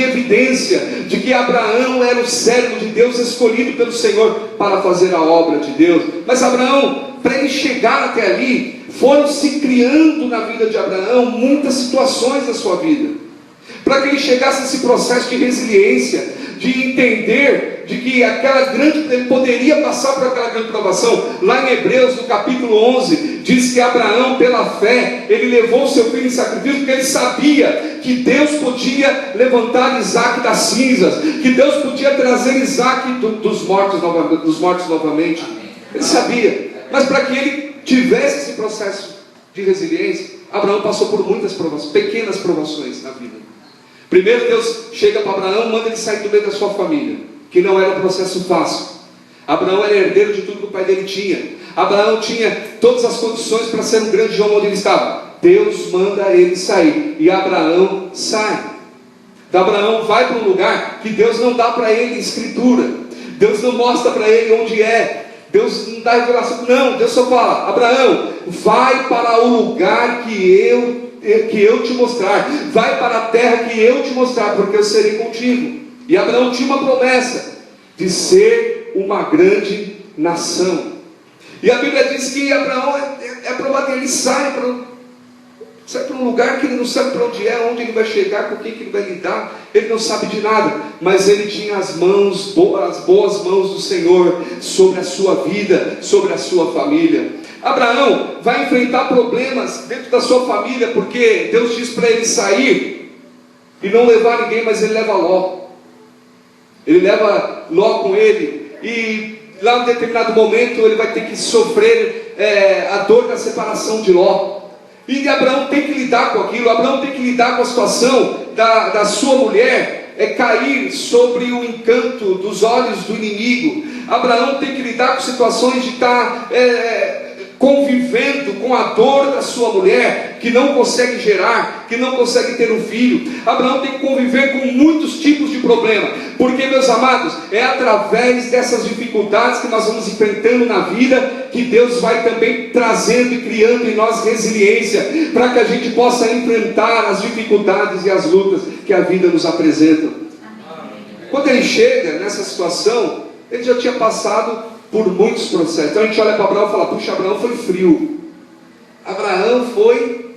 Speaker 1: evidência de que Abraão era o servo de Deus, escolhido pelo Senhor para fazer a obra de Deus. Mas Abraão, para ele chegar até ali, foram se criando na vida de Abraão muitas situações da sua vida, para que ele chegasse a esse processo de resiliência, de entender de que ele poderia passar por aquela grande provação. Lá em Hebreus, no capítulo 11, diz que Abraão, pela fé, ele levou o seu filho em sacrifício, porque ele sabia que Deus podia levantar Isaac das cinzas, que Deus podia trazer Isaac dos mortos novamente. Ele sabia, mas para que ele tivesse esse processo de resiliência, Abraão passou por muitas provações, pequenas provações na vida. Primeiro Deus chega para Abraão, manda ele sair do meio da sua família, que não era um processo fácil. Abraão era herdeiro de tudo que o pai dele tinha. Abraão tinha todas as condições para ser um grande homem onde ele estava. Deus manda ele sair, e Abraão sai. Então Abraão vai para um lugar que Deus não dá para ele escritura, Deus não mostra para ele onde é, Deus não dá revelação, não. Deus só fala: Abraão, vai para o lugar que eu te mostrar, vai para a terra que eu te mostrar, porque eu serei contigo. E Abraão tinha uma promessa de ser uma grande nação. E a Bíblia diz que Abraão é provado, ele sai para um lugar que ele não sabe para onde é, onde ele vai chegar, com quem que ele vai lidar, ele não sabe de nada, mas ele tinha as boas mãos do Senhor sobre a sua vida, sobre a sua família. Abraão vai enfrentar problemas dentro da sua família, porque Deus diz para ele sair e não levar ninguém, mas ele leva Ló. Ele leva Ló com ele, e lá em determinado momento ele vai ter que sofrer a dor da separação de Ló. E Abraão tem que lidar com aquilo. Abraão tem que lidar com a situação da sua mulher cair sobre o encanto dos olhos do inimigo. Abraão tem que lidar com situações de estar convivendo com a dor da sua mulher, que não consegue gerar, que não consegue ter um filho. Abraão tem que conviver com muitos tipos de problema, porque, meus amados, é através dessas dificuldades que nós vamos enfrentando na vida, que Deus vai também trazendo e criando em nós resiliência, para que a gente possa enfrentar as dificuldades e as lutas que a vida nos apresenta. Quando ele chega nessa situação, ele já tinha passado por muitos processos. Então a gente olha para Abraão e fala: puxa, Abraão foi frio. Abraão foi...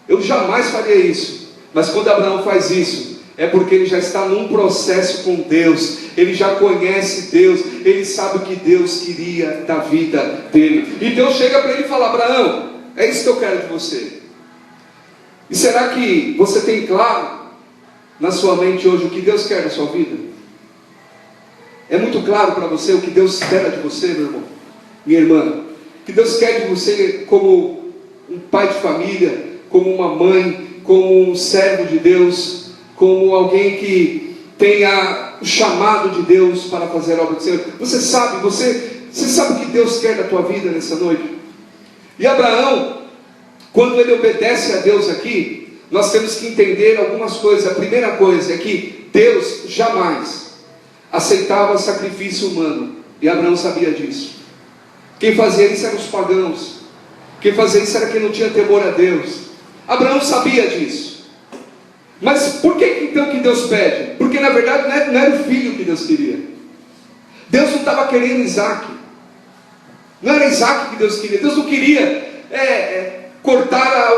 Speaker 1: eu jamais faria isso. Mas quando Abraão faz isso, é porque ele já está num processo com Deus. Ele já conhece Deus. Ele sabe o que Deus queria da vida dele. E Deus chega para ele e fala: Abraão, é isso que eu quero de você. E será que você tem claro na sua mente hoje o que Deus quer da sua vida? É muito claro para você o que Deus espera de você, meu irmão, minha irmã? O que Deus quer de você como um pai de família, como uma mãe, como um servo de Deus, como alguém que tenha o chamado de Deus para fazer a obra do Senhor. Você sabe o que Deus quer da tua vida nessa noite? E Abraão, quando ele obedece a Deus aqui, nós temos que entender algumas coisas. A primeira coisa é que Deus jamais aceitava sacrifício humano, e Abraão sabia disso. Quem fazia isso eram os pagãos. Quem fazia isso era quem não tinha temor a Deus. Abraão sabia disso. Mas por que então que Deus pede? Porque na verdade não era o filho que Deus queria. Deus não estava querendo Isaac. Não era Isaac que Deus queria. Deus não queria cortar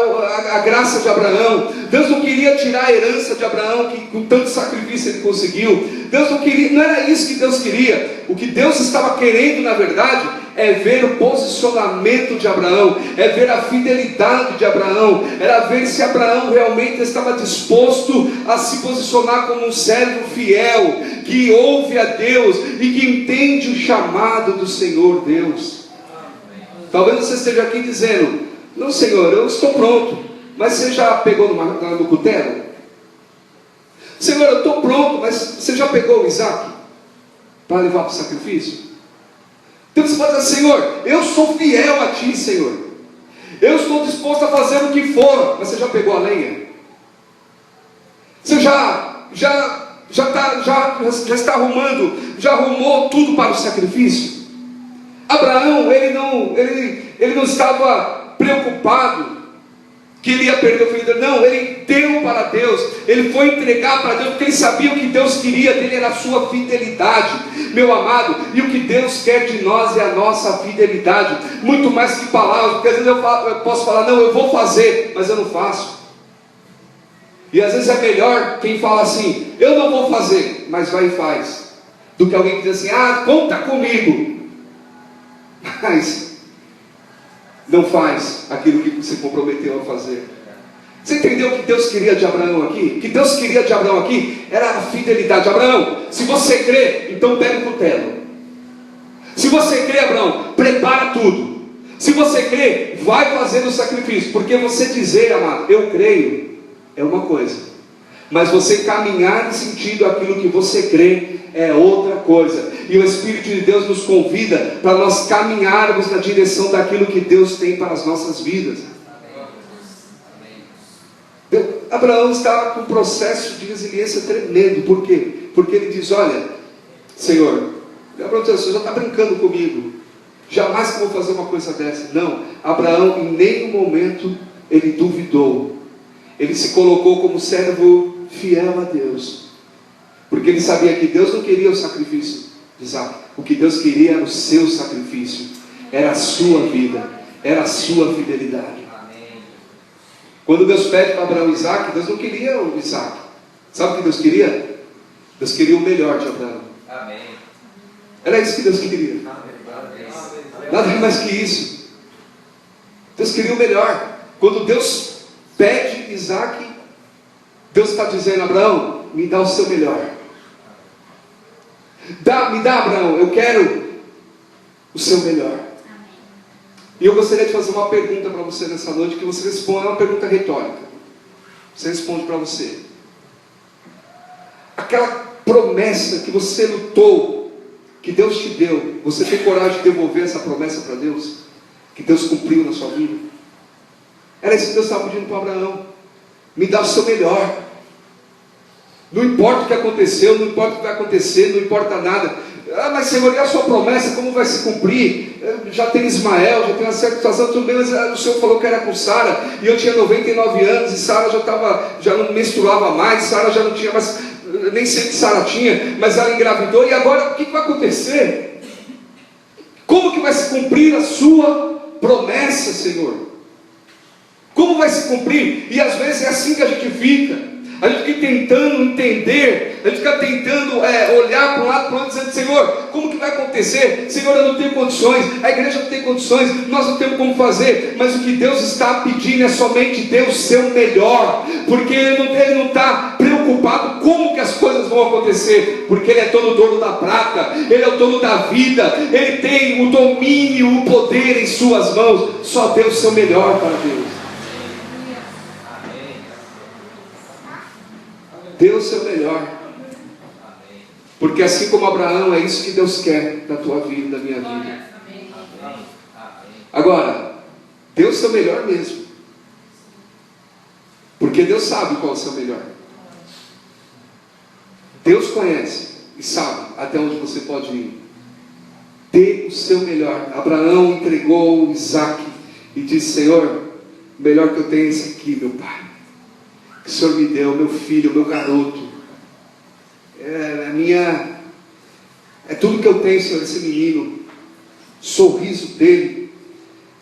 Speaker 1: a graça de Abraão. Deus não queria tirar a herança de Abraão, que com tanto sacrifício ele conseguiu. Deus não queria, não era isso que Deus queria. O que Deus estava querendo, na verdade, é ver o posicionamento de Abraão, é ver a fidelidade de Abraão, era ver se Abraão realmente estava disposto a se posicionar como um servo fiel, que ouve a Deus e que entende o chamado do Senhor Deus. Talvez você esteja aqui dizendo: não, Senhor, eu estou pronto. Mas você já pegou no cutelo? Senhor, eu estou pronto, mas você já pegou o Isaac para levar para o sacrifício? Então você pode dizer: Senhor, eu sou fiel a Ti, Senhor. Eu estou disposto a fazer o que for. Mas você já pegou a lenha? Você já está arrumando, já arrumou tudo para o sacrifício? Abraão, ele não estava preocupado que ele ia perder o filho dele. Não, ele deu para Deus, ele foi entregar para Deus, porque ele sabia o que Deus queria dele era a sua fidelidade, meu amado. E o que Deus quer de nós é a nossa fidelidade, muito mais que palavras. Porque às vezes eu posso falar: não, eu vou fazer, mas eu não faço. E às vezes é melhor quem fala assim: eu não vou fazer, mas vai e faz, do que alguém que diz assim: ah, conta comigo, mas não faz aquilo que se comprometeu a fazer. Você entendeu o que Deus queria de Abraão aqui? O que Deus queria de Abraão aqui era a fidelidade. Abraão, se você crê, então pega o cutelo. Se você crê, Abraão, prepara tudo. Se você crê, vai fazer o sacrifício. Porque você dizer, amado, eu creio, é uma coisa, mas você caminhar em sentido aquilo que você crê é outra coisa. E o Espírito de Deus nos convida para nós caminharmos na direção daquilo que Deus tem para as nossas vidas. Abraão estava com um processo de resiliência tremendo. Por quê? Porque ele diz: olha, Senhor, Abraão diz: você já está brincando comigo, jamais que eu vou fazer uma coisa dessa. Não, Abraão em nenhum momento ele duvidou. Ele se colocou como servo fiel a Deus, porque ele sabia que Deus não queria o sacrifício de Isaac. O que Deus queria era o seu sacrifício, era a sua vida, era a sua fidelidade. Quando Deus pede para Abraão Isaac, Deus não queria o Isaac. Sabe o que Deus queria? Deus queria o melhor de Abraão. Era isso que Deus queria. Nada mais que isso. Deus queria o melhor. Quando Deus pede Isaac, Deus está dizendo: Abraão, me dá o seu melhor. Me dá, Abraão, eu quero o seu melhor. E eu gostaria de fazer uma pergunta para você nessa noite, que você responda, é uma pergunta retórica. Você responde para você. Aquela promessa que você lutou, que Deus te deu, você tem coragem de devolver essa promessa para Deus? Que Deus cumpriu na sua vida? Era isso que Deus estava pedindo para Abraão. Me dá o seu melhor. Não importa o que aconteceu, não importa o que vai acontecer, não importa nada. Mas Senhor, e a sua promessa, como vai se cumprir? Já tem Ismael, já tem uma certa situação, tudo bem, mas o Senhor falou que era com Sara, e eu tinha 99 anos, e Sara já não menstruava mais, Sara já não tinha mais, nem sei que Sara tinha, mas ela engravidou, e agora o que vai acontecer? Como que vai se cumprir a sua promessa, Senhor? Como vai se cumprir? E às vezes é assim que a gente fica. A gente fica tentando entender, a gente fica tentando olhar para um lado, para o outro, dizendo: Senhor, como que vai acontecer? Senhor, eu não tenho condições, a igreja não tem condições, nós não temos como fazer. Mas o que Deus está pedindo é somente dê o seu melhor, porque Ele não está preocupado como que as coisas vão acontecer, porque Ele é todo dono da prata, Ele é o dono da vida, Ele tem o domínio, o poder em suas mãos. Só dê o seu melhor para Deus. Dê o seu melhor. Porque assim como Abraão, é isso que Deus quer da tua vida, da minha vida. Agora, dê o seu melhor mesmo. Porque Deus sabe qual é o seu melhor. Deus conhece e sabe até onde você pode ir. Dê o seu melhor. Abraão entregou Isaque e disse: Senhor, o melhor que eu tenho é esse aqui, meu pai. Que o Senhor me deu, meu filho, meu garoto. É tudo que eu tenho, Senhor, esse menino. Sorriso dele,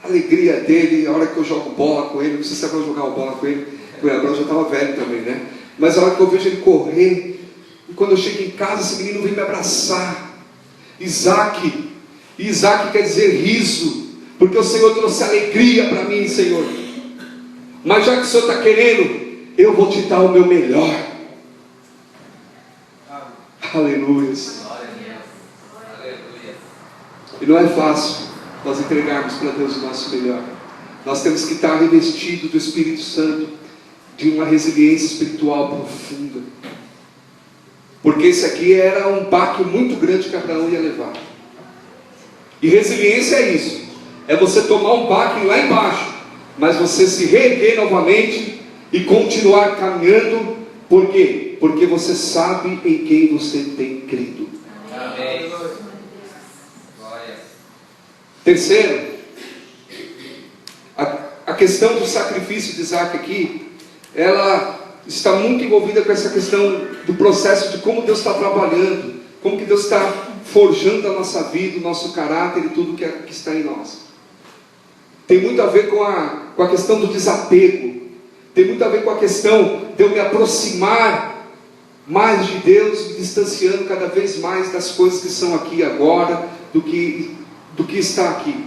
Speaker 1: alegria dele. A hora que eu jogo bola com ele, não sei se agora eu jogava bola com ele, porque agora eu já estava velho também, né? Mas a hora que eu vejo ele correr, e quando eu chego em casa, esse menino vem me abraçar. Isaque quer dizer riso, porque o Senhor trouxe alegria para mim, Senhor. Mas já que o Senhor está querendo, eu vou te dar o meu melhor. Aleluia. E não é fácil nós entregarmos para Deus o nosso melhor. Nós temos que estar revestidos do Espírito Santo, de uma resiliência espiritual profunda. Porque esse aqui era um baque muito grande que Abraão ia levar. E resiliência é isso. É você tomar um baque lá embaixo, mas você se reerguer novamente e continuar caminhando. Por quê? Porque você sabe em quem você tem crido. Amém. Terceiro, a questão do sacrifício de Isaque aqui, ela está muito envolvida com essa questão do processo de como Deus está trabalhando, como que Deus está forjando a nossa vida, o nosso caráter e tudo que está em nós. Tem muito a ver com a questão do desapego. Tem muito a ver com a questão de eu me aproximar mais de Deus, me distanciando cada vez mais das coisas que são aqui agora, do que está aqui.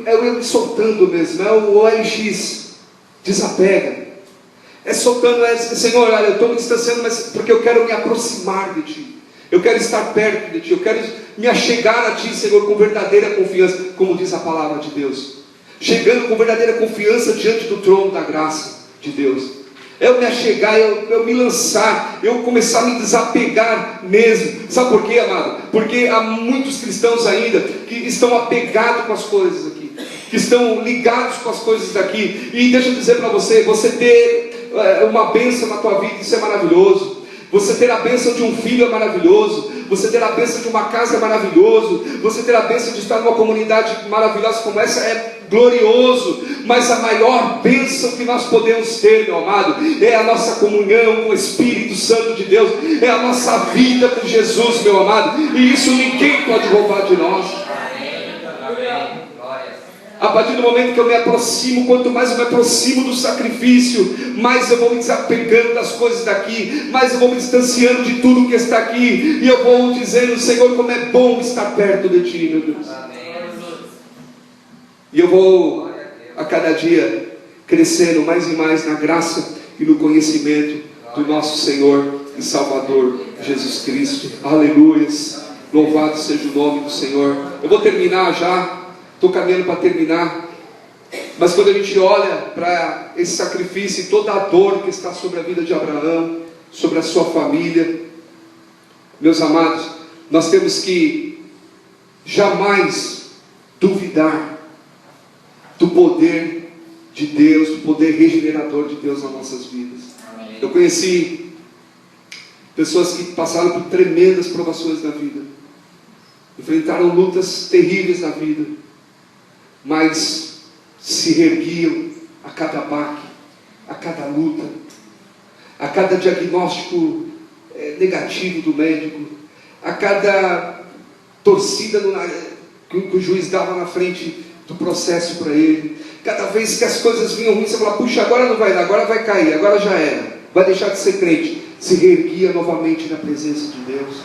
Speaker 1: Eu me soltando mesmo, é o OX, desapega. É soltando, Senhor, olha, eu estou me distanciando, mas porque eu quero me aproximar de Ti. Eu quero estar perto de Ti, eu quero me achegar a Ti, Senhor, com verdadeira confiança, como diz a palavra de Deus. Chegando com verdadeira confiança diante do trono da graça de Deus. Eu me achegar, eu me lançar, eu começar a me desapegar mesmo. Sabe por quê, amado? Porque há muitos cristãos ainda que estão apegados com as coisas aqui, que estão ligados com as coisas daqui. E deixa eu dizer para você, você ter uma bênção na tua vida, isso é maravilhoso. Você ter a bênção de um filho é maravilhoso. Você ter a bênção de uma casa é maravilhoso. Você ter a bênção de estar numa comunidade maravilhosa como essa é glorioso. Mas a maior bênção que nós podemos ter, meu amado, é a nossa comunhão com o Espírito Santo de Deus. É a nossa vida com Jesus, meu amado. E isso ninguém pode roubar de nós. A partir do momento que eu me aproximo, quanto mais eu me aproximo do sacrifício, mais eu vou me desapegando das coisas daqui, mais eu vou me distanciando de tudo que está aqui, e eu vou dizendo: Senhor, como é bom estar perto de Ti, meu Deus. E eu vou a cada dia crescendo mais e mais na graça e no conhecimento do nosso Senhor e Salvador Jesus Cristo. Aleluias. Louvado seja o nome do Senhor. Eu vou terminar já. Estou caminhando para terminar. Mas quando a gente olha para esse sacrifício e toda a dor que está sobre a vida de Abraão, sobre a sua família, meus amados, nós temos que jamais duvidar do poder de Deus, do poder regenerador de Deus nas nossas vidas. Amém. Eu conheci pessoas que passaram por tremendas provações na vida, enfrentaram lutas terríveis na vida, mas se reerguiam a cada baque, a cada luta, a cada diagnóstico negativo do médico, a cada torcida que o juiz dava na frente do processo para ele. Cada vez que as coisas vinham ruins, você falava: puxa, agora não vai dar, agora vai cair, agora já era, vai deixar de ser crente. Se reerguia novamente na presença de Deus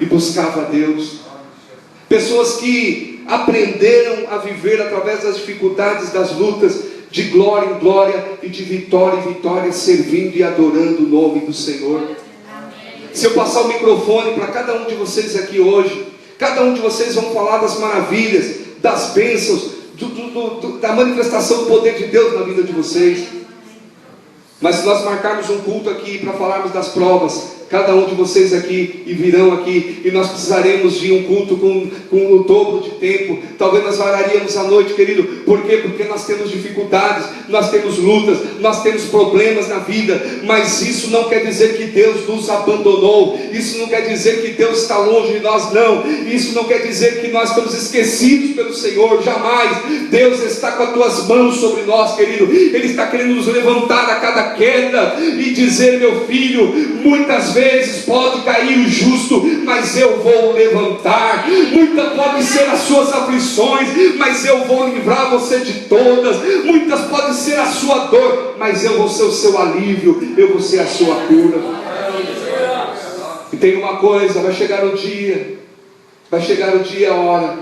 Speaker 1: e buscava a Deus. Pessoas que aprenderam a viver através das dificuldades, das lutas, de glória em glória e de vitória em vitória, servindo e adorando o nome do Senhor. Se eu passar o microfone para cada um de vocês aqui hoje, cada um de vocês vão falar das maravilhas, das bênçãos, da manifestação do poder de Deus na vida de vocês. Mas se nós marcarmos um culto aqui para falarmos das provas, cada um de vocês aqui e virão aqui, e nós precisaremos de um culto com o dobro de tempo. Talvez nós vararíamos a noite, querido. Por quê? Porque nós temos dificuldades, nós temos lutas, nós temos problemas na vida. Mas isso não quer dizer que Deus nos abandonou. Isso não quer dizer que Deus está longe de nós, não. Isso não quer dizer que nós estamos esquecidos pelo Senhor. Jamais. Deus está com as tuas mãos sobre nós, querido. Ele está querendo nos levantar a cada queda e dizer: meu filho, muitas vezes pode cair o justo, mas eu vou levantar. Muitas podem ser as suas aflições, mas eu vou livrar você de todas. Muitas podem ser a sua dor, mas eu vou ser o seu alívio, eu vou ser a sua cura. E tem uma coisa: vai chegar o dia, a hora,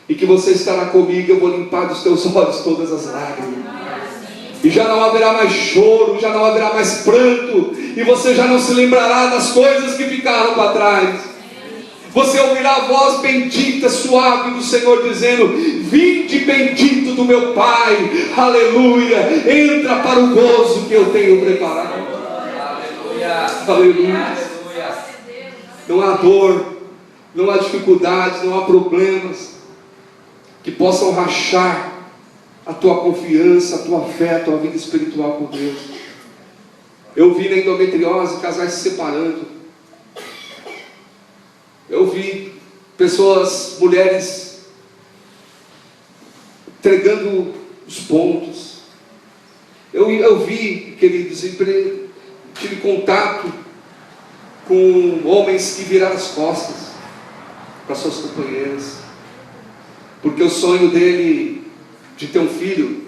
Speaker 1: e que você estará comigo. Eu vou limpar dos teus olhos todas as lágrimas. E já não haverá mais choro, já não haverá mais pranto, e você já não se lembrará das coisas que ficaram para trás. Você ouvirá a voz bendita, suave do Senhor dizendo: vinde bendito do meu Pai, aleluia, entra para o gozo que eu tenho preparado. Aleluia. Não há dor, não há dificuldades, não há problemas que possam rachar a tua confiança, a tua fé, a tua vida espiritual com Deus. Eu vi na endometriose casais se separando. Eu vi pessoas, mulheres, entregando os pontos. Eu vi, queridos, tive contato com homens que viraram as costas para suas companheiras, porque o sonho dele de ter um filho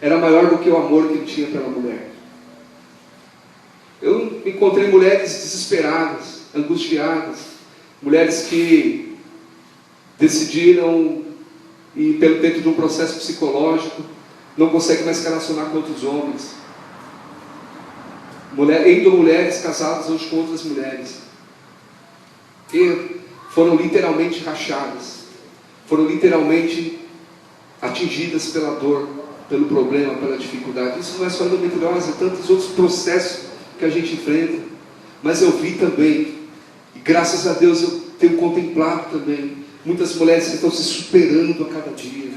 Speaker 1: era maior do que o amor que ele tinha pela mulher. Eu encontrei mulheres desesperadas, angustiadas, mulheres que decidiram ir dentro de um processo psicológico, não conseguem mais se relacionar com outros homens. Mulheres casadas hoje com outras mulheres, que foram literalmente rachadas, foram literalmente atingidas pela dor, pelo problema, pela dificuldade. Isso não é só endometriose, é tantos outros processos que a gente enfrenta. Mas eu vi também, e graças a Deus eu tenho contemplado também, muitas mulheres que estão se superando a cada dia.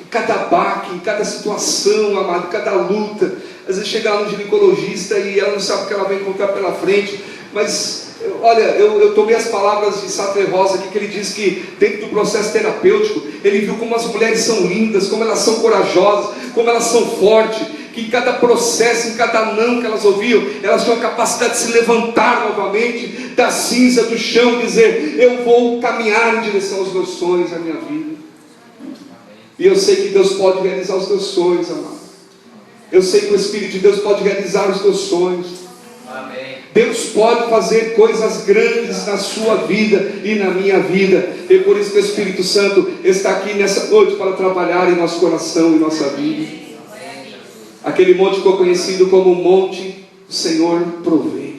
Speaker 1: Em cada baque, em cada situação, amado, em cada luta. Às vezes chega lá no ginecologista e ela não sabe o que ela vai encontrar pela frente, mas olha, eu tomei as palavras de Sartre Rosa aqui, que ele diz que dentro do processo terapêutico, ele viu como as mulheres são lindas, como elas são corajosas, como elas são fortes, que em cada processo, em cada não que elas ouviam, elas tinham a capacidade de se levantar novamente da cinza, do chão, e dizer: eu vou caminhar em direção aos meus sonhos, à minha vida. E eu sei que Deus pode realizar os teus sonhos, amado. Eu sei que o Espírito de Deus pode realizar os teus sonhos. Amém. Deus pode fazer coisas grandes na sua vida e na minha vida. E por isso que o Espírito Santo está aqui nessa noite para trabalhar em nosso coração e nossa vida. Aquele monte ficou conhecido como o monte do Senhor provê.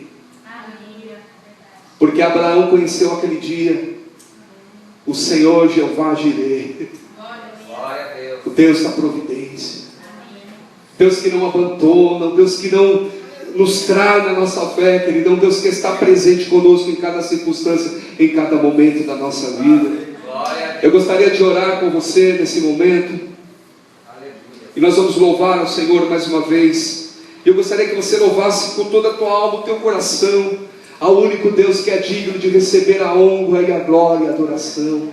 Speaker 1: Porque Abraão conheceu aquele dia o Senhor Jeová Jireh, o Deus da providência, Deus que não abandona, o Deus que não nos trai na nossa fé, querido, um Deus que está presente conosco em cada circunstância, em cada momento da nossa vida. Eu gostaria de orar com você nesse momento, e nós vamos louvar ao Senhor mais uma vez. Eu gostaria que você louvasse com toda a tua alma, o teu coração, ao único Deus que é digno de receber a honra e a glória e a adoração.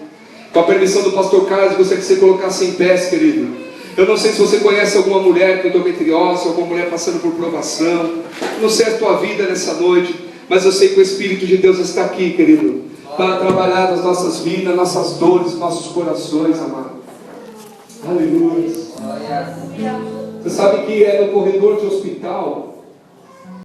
Speaker 1: Com a permissão do pastor Carlos, gostaria que você colocasse em pés, querido. Eu não sei se você conhece alguma mulher com endometriose, alguma mulher passando por provação. Não sei a tua vida nessa noite, mas eu sei que o Espírito de Deus está aqui, querido, para trabalhar nas nossas vidas, nossas dores, nossos corações, amado. Aleluia. Você sabe que é no corredor de hospital